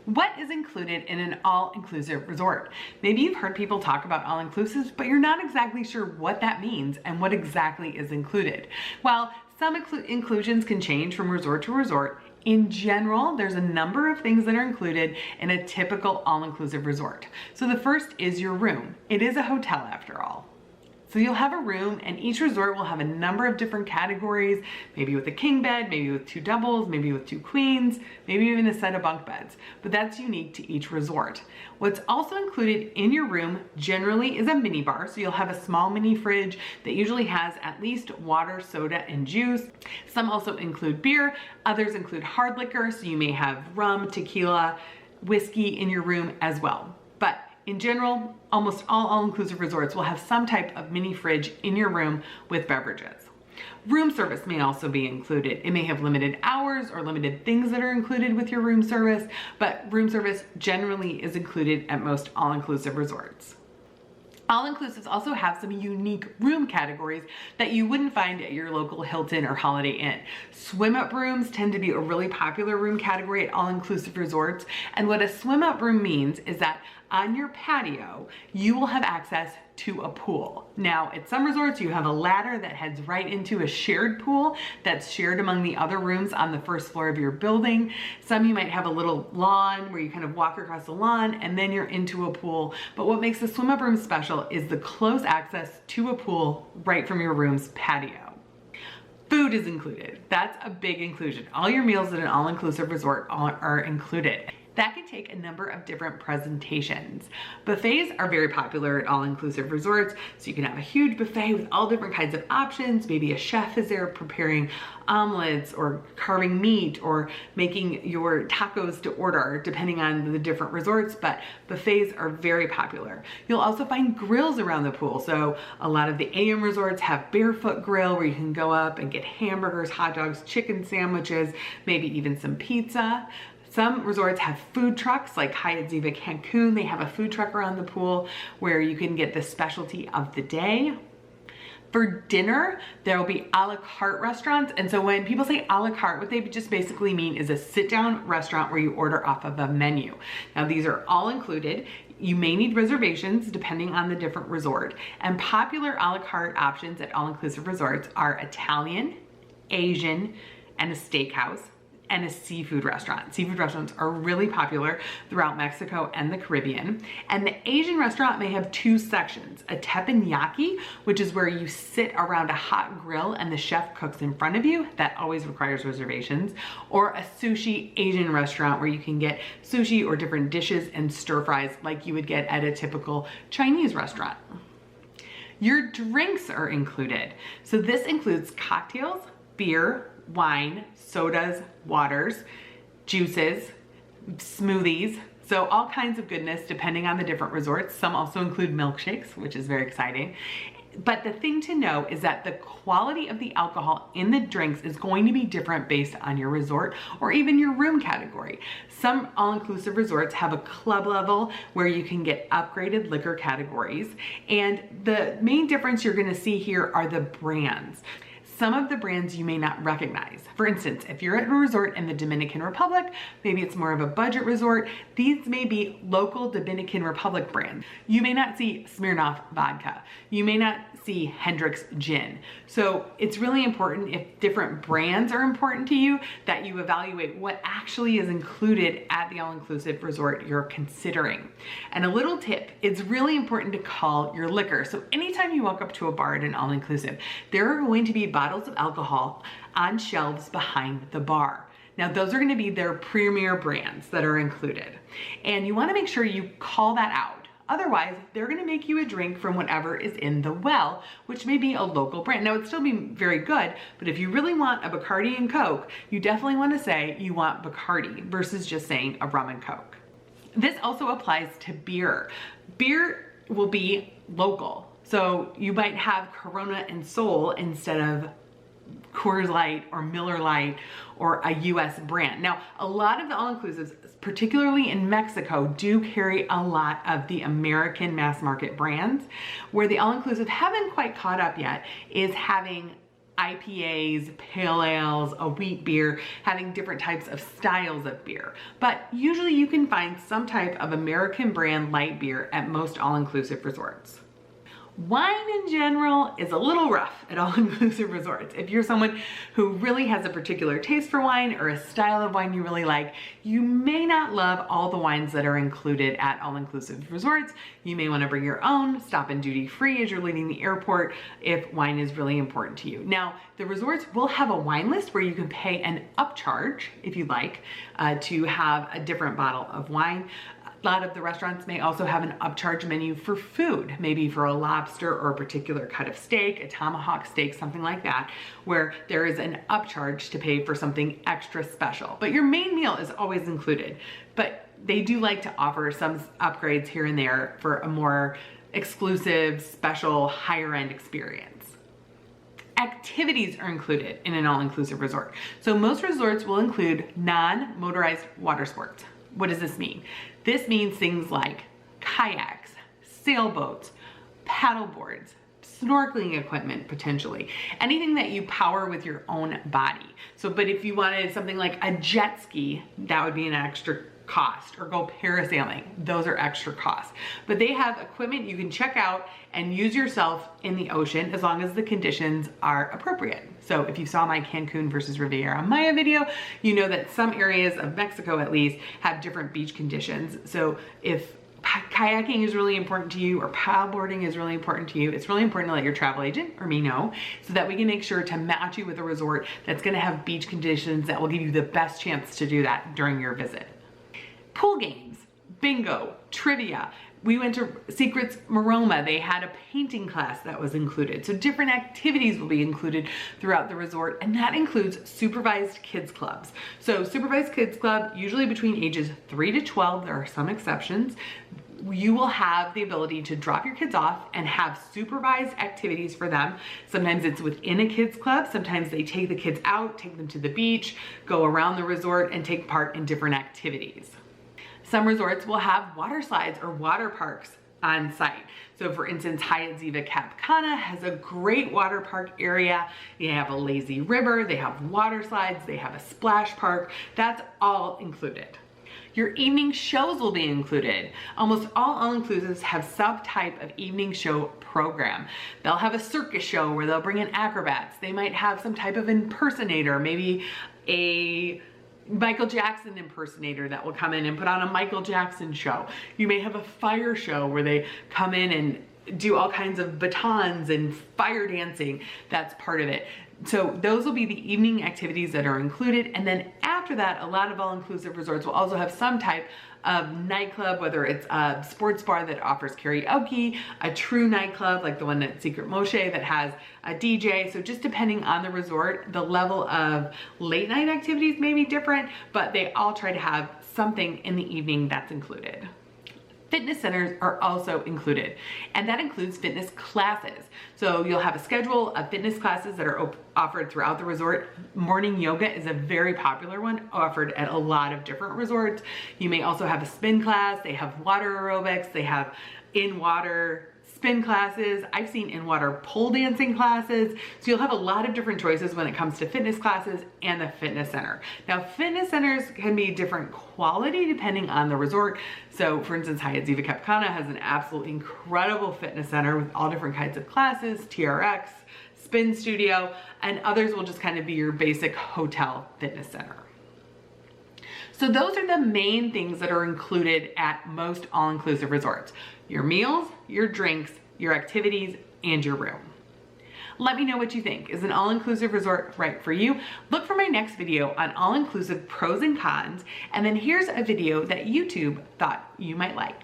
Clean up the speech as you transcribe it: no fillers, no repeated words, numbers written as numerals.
What is included in an all-inclusive resort? Maybe you've heard people talk about all-inclusives, but you're not exactly sure what that means and what exactly is included. Well, some inclusions can change from resort to resort. In general, there's a number of things that are included in a typical all-inclusive resort. So the first is your room. It is a hotel after all. So you'll have a room, and each resort will have a number of different categories, maybe with a king bed, maybe with 2 doubles, maybe with 2 queens, maybe even a set of bunk beds, but that's unique to each resort. What's also included in your room generally is a mini bar, so you'll have a small mini fridge that usually has at least water, soda, and juice. Some also include beer, others include hard liquor, so you may have rum, tequila, whiskey in your room as well. But in general, almost all all-inclusive resorts will have some type of mini fridge in your room with beverages. Room service may also be included. It may have limited hours or limited things that are included with your room service, but room service generally is included at most all-inclusive resorts. All-inclusives also have some unique room categories that you wouldn't find at your local Hilton or Holiday Inn. Swim-up rooms tend to be a really popular room category at all-inclusive resorts, and what a swim-up room means is that on your patio, you will have access to a pool. Now, at some resorts, you have a ladder that heads right into a shared pool that's shared among the other rooms on the first floor of your building. Some you might have a little lawn where you kind of walk across the lawn and then you're into a pool. But what makes the swim-up room special is the close access to a pool right from your room's patio. Food is included. That's a big inclusion. All your meals at an all-inclusive resort are included. That can take a number of different presentations. Buffets are very popular at all-inclusive resorts, so you can have a huge buffet with all different kinds of options. Maybe a chef is there preparing omelets or carving meat or making your tacos to order, depending on the different resorts, but buffets are very popular. You'll also find grills around the pool. So a lot of the AM resorts have barefoot grill where you can go up and get hamburgers, hot dogs, chicken sandwiches, maybe even some pizza. Some resorts have food trucks, like Hyatt Ziva Cancun. They have a food truck around the pool where you can get the specialty of the day. For dinner, there will be a la carte restaurants. And so when people say a la carte, what they just basically mean is a sit-down restaurant where you order off of a menu. Now, these are all included. You may need reservations depending on the different resort. And popular a la carte options at all-inclusive resorts are Italian, Asian, and a steakhouse, and a seafood restaurant. Seafood restaurants are really popular throughout Mexico and the Caribbean. And the Asian restaurant may have 2 sections, a teppanyaki, which is where you sit around a hot grill and the chef cooks in front of you. That always requires reservations. Or a sushi Asian restaurant where you can get sushi or different dishes and stir fries like you would get at a typical Chinese restaurant. Your drinks are included. So this includes cocktails, beer, wine, sodas, waters, juices, smoothies, so all kinds of goodness depending on the different resorts. Some also include milkshakes, which is very exciting. But the thing to know is that the quality of the alcohol in the drinks is going to be different based on your resort or even your room category. Some all-inclusive resorts have a club level where you can get upgraded liquor categories. And the main difference you're gonna see here are the brands. Some of the brands you may not recognize. For instance, if you're at a resort in the Dominican Republic, maybe it's more of a budget resort, these may be local Dominican Republic brands. You may not see Smirnoff vodka. You may not see Hendrick's gin. So it's really important, if different brands are important to you, that you evaluate what actually is included at the all-inclusive resort you're considering. And a little tip, it's really important to call your liquor. So anytime you walk up to a bar at an all-inclusive, there are going to be bottles of alcohol on shelves behind the bar. Now, those are gonna be their premier brands that are included. And you wanna make sure you call that out. Otherwise, they're gonna make you a drink from whatever is in the well, which may be a local brand. Now, it'd still be very good, but if you really want a Bacardi and Coke, you definitely wanna say you want Bacardi versus just saying a rum and Coke. This also applies to beer. Beer will be local. So you might have Corona and Sol instead of Coors Light or Miller Lite or a US brand. Now, a lot of the all-inclusives, particularly in Mexico, do carry a lot of the American mass market brands. Where the all-inclusive haven't quite caught up yet is having IPAs, pale ales, a wheat beer, having different types of styles of beer. But usually you can find some type of American brand light beer at most all-inclusive resorts. Wine in general is a little rough at all-inclusive resorts. If you're someone who really has a particular taste for wine or a style of wine you really like, you may not love all the wines that are included at all-inclusive resorts. You may want to bring your own, stop in duty-free as you're leaving the airport if wine is really important to you. Now, the resorts will have a wine list where you can pay an upcharge, if you like, to have a different bottle of wine. A lot of the restaurants may also have an upcharge menu for food, maybe for a lobster or a particular cut of steak, a tomahawk steak, something like that, where there is an upcharge to pay for something extra special. But your main meal is always included. But they do like to offer some upgrades here and there for a more exclusive, special, higher end experience. Activities are included in an all-inclusive resort. So most resorts will include non-motorized water sports. What does this mean? This means things like kayaks, sailboats, paddle boards, snorkeling equipment potentially, anything that you power with your own body. So, but if you wanted something like a jet ski, that would be an extra cost, or go parasailing, those are extra costs. But they have equipment you can check out and use yourself in the ocean as long as the conditions are appropriate. So if you saw my Cancun versus Riviera Maya video, you know that some areas of Mexico at least have different beach conditions. So if kayaking is really important to you or paddleboarding is really important to you, it's really important to let your travel agent or me know so that we can make sure to match you with a resort that's gonna have beach conditions that will give you the best chance to do that during your visit. Pool games, bingo, trivia. We went to Secrets Maroma. They had a painting class that was included. So different activities will be included throughout the resort, and that includes supervised kids clubs. So supervised kids club, usually between ages 3 to 12, there are some exceptions. You will have the ability to drop your kids off and have supervised activities for them. Sometimes it's within a kids club. Sometimes they take the kids out, take them to the beach, go around the resort and take part in different activities. Some resorts will have water slides or water parks on site. So for instance, Hyatt Ziva Cap Cana has a great water park area. They have a lazy river, they have water slides, they have a splash park. That's all included. Your evening shows will be included. Almost all all-inclusives have some type of evening show program. They'll have a circus show where they'll bring in acrobats. They might have some type of impersonator, maybe a Michael Jackson impersonator that will come in and put on a Michael Jackson show. You may have a fire show where they come in and do all kinds of batons and fire dancing. That's part of it. So those will be the evening activities that are included. And then after that, a lot of all-inclusive resorts will also have some type of nightclub, whether it's a sports bar that offers karaoke, a true nightclub like the one at Secret Moshe that has a DJ. So just depending on the resort, the level of late night activities may be different, but they all try to have something in the evening that's included. Fitness centers are also included, and that includes fitness classes. So you'll have a schedule of fitness classes that are offered throughout the resort. Morning yoga is a very popular one offered at a lot of different resorts. You may also have a spin class. They have water aerobics. They have in-water spin classes. I've seen in-water pole dancing classes. So you'll have a lot of different choices when it comes to fitness classes and the fitness center. Now, fitness centers can be different quality depending on the resort. So for instance, Hyatt Ziva Cap Cana has an absolutely incredible fitness center with all different kinds of classes, TRX, spin studio, and others will just kind of be your basic hotel fitness center. So those are the main things that are included at most all-inclusive resorts. Your meals, your drinks, your activities, and your room. Let me know what you think. Is an all-inclusive resort right for you? Look for my next video on all-inclusive pros and cons, and then here's a video that YouTube thought you might like.